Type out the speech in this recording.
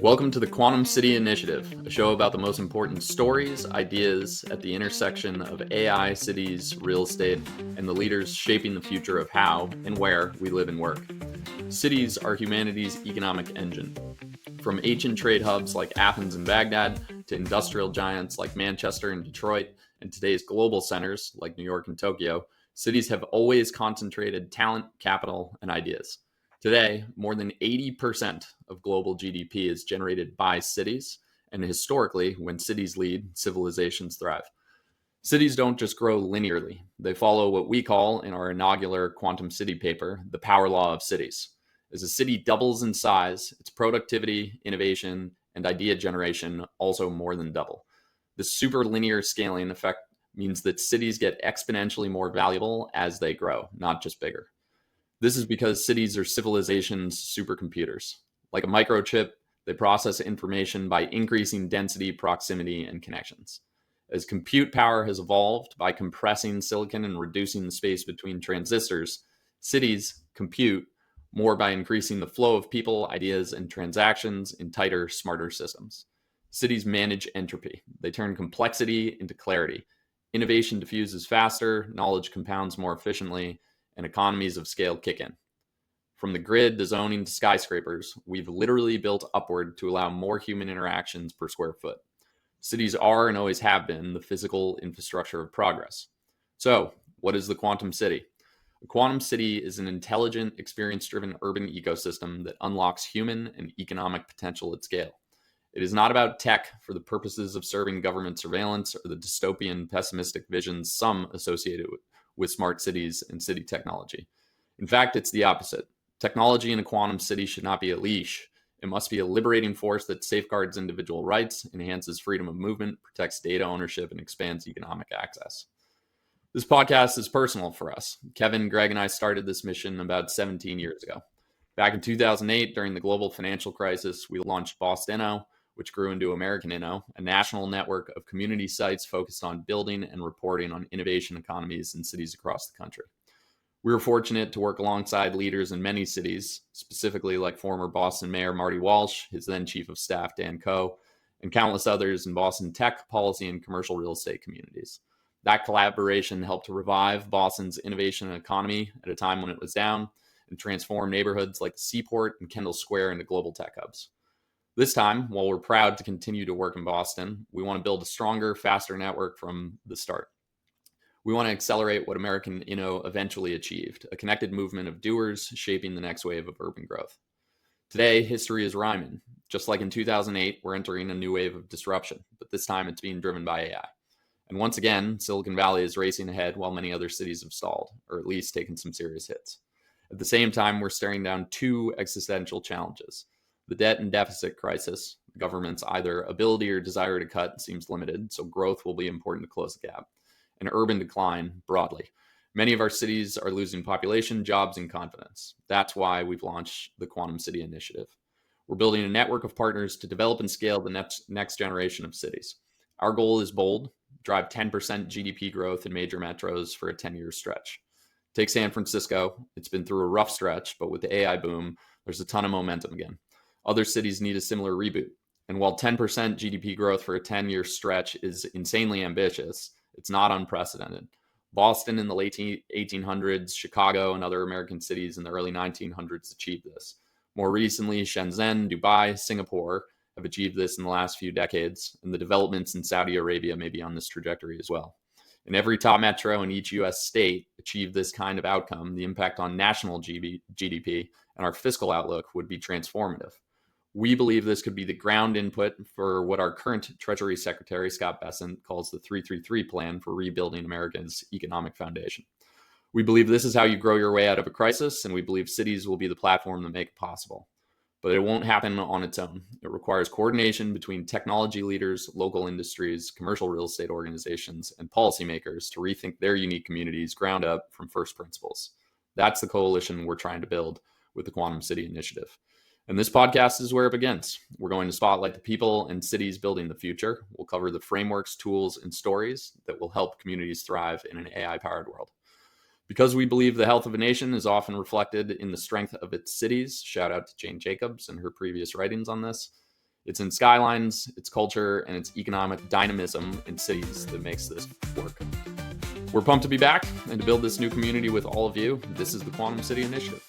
Welcome to the Quantum City Initiative, a show about the most important stories, ideas at the intersection of AI, cities, real estate, and the leaders shaping the future of how and where we live and work. Cities are humanity's economic engine. From ancient trade hubs like Athens and Baghdad to industrial giants like Manchester and Detroit, and today's global centers like New York and Tokyo, cities have always concentrated talent, capital, and ideas. Today, more than 80% of global GDP is generated by cities, and historically, when cities lead, civilizations thrive. Cities don't just grow linearly, they follow what we call, in our inaugural Quantum City paper, the power law of cities. As a city doubles in size, its productivity, innovation, and idea generation also more than double. This superlinear scaling effect means that cities get exponentially more valuable as they grow, not just bigger. This is because cities are civilization's supercomputers. Like a microchip, they process information by increasing density, proximity, and connections. As compute power has evolved by compressing silicon and reducing the space between transistors, cities compute more by increasing the flow of people, ideas, and transactions in tighter, smarter systems. Cities manage entropy. They turn complexity into clarity. Innovation diffuses faster, knowledge compounds more efficiently, and economies of scale kick in. From the grid to zoning to skyscrapers, we've literally built upward to allow more human interactions per square foot. Cities are and always have been the physical infrastructure of progress. So, what is the quantum city? A quantum city is an intelligent, experience driven urban ecosystem that unlocks human and economic potential at scale. It is not about tech for the purposes of serving government surveillance or the dystopian, pessimistic visions some associated with smart cities and city technology. In fact, it's the opposite. Technology in a quantum city should not be a leash. It must be a liberating force that safeguards individual rights, enhances freedom of movement, protects data ownership, and expands economic access. This podcast is personal for us. Kevin, Greg, and I started this mission about 17 years ago. Back in 2008, during the global financial crisis, we launched Boldest, which grew into American Inno, a national network of community sites focused on building and reporting on innovation economies in cities across the country. We were fortunate to work alongside leaders in many cities, specifically like former Boston Mayor Marty Walsh, his then Chief of Staff Dan Coe, and countless others in Boston tech, policy, and commercial real estate communities. That collaboration helped to revive Boston's innovation and economy at a time when it was down and transform neighborhoods like the Seaport and Kendall Square into global tech hubs. This time, while we're proud to continue to work in Boston, we want to build a stronger, faster network from the start. We want to accelerate what American Inno eventually achieved, a connected movement of doers shaping the next wave of urban growth. Today, history is rhyming. Just like in 2008, we're entering a new wave of disruption, but this time it's being driven by AI. And once again, Silicon Valley is racing ahead while many other cities have stalled, or at least taken some serious hits. At the same time, we're staring down two existential challenges. The debt and deficit crisis. The government's either ability or desire to cut seems limited, so growth will be important to close the gap. And urban decline broadly. Many of our cities are losing population, jobs, and confidence. That's why we've launched the Quantum City Initiative. We're building a network of partners to develop and scale the next generation of cities. Our goal is bold: drive 10% GDP growth in major metros for a 10-year stretch. Take San Francisco. It's been through a rough stretch, but with the AI boom, there's a ton of momentum again. Other cities need a similar reboot. And while 10% GDP growth for a 10-year stretch is insanely ambitious, it's not unprecedented. Boston in the late 1800s, Chicago, and other American cities in the early 1900s achieved this. More recently, Shenzhen, Dubai, Singapore have achieved this in the last few decades, and the developments in Saudi Arabia may be on this trajectory as well. And every top metro in each U.S. state achieved this kind of outcome, the impact on national GDP and our fiscal outlook would be transformative. We believe this could be the ground input for what our current Treasury Secretary, Scott Bessent, calls the 333 plan for rebuilding America's economic foundation. We believe this is how you grow your way out of a crisis, and we believe cities will be the platform that make it possible. But it won't happen on its own. It requires coordination between technology leaders, local industries, commercial real estate organizations, and policymakers to rethink their unique communities ground up from first principles. That's the coalition we're trying to build with the Quantum City Initiative. And this podcast is where it begins. We're going to spotlight the people and cities building the future. We'll cover the frameworks, tools, and stories that will help communities thrive in an AI-powered world. Because we believe the health of a nation is often reflected in the strength of its cities, shout out to Jane Jacobs and her previous writings on this, It's in skylines, its culture, and its economic dynamism in cities that makes this work. We're pumped to be back and to build this new community with all of you. This is the Quantum City Initiative.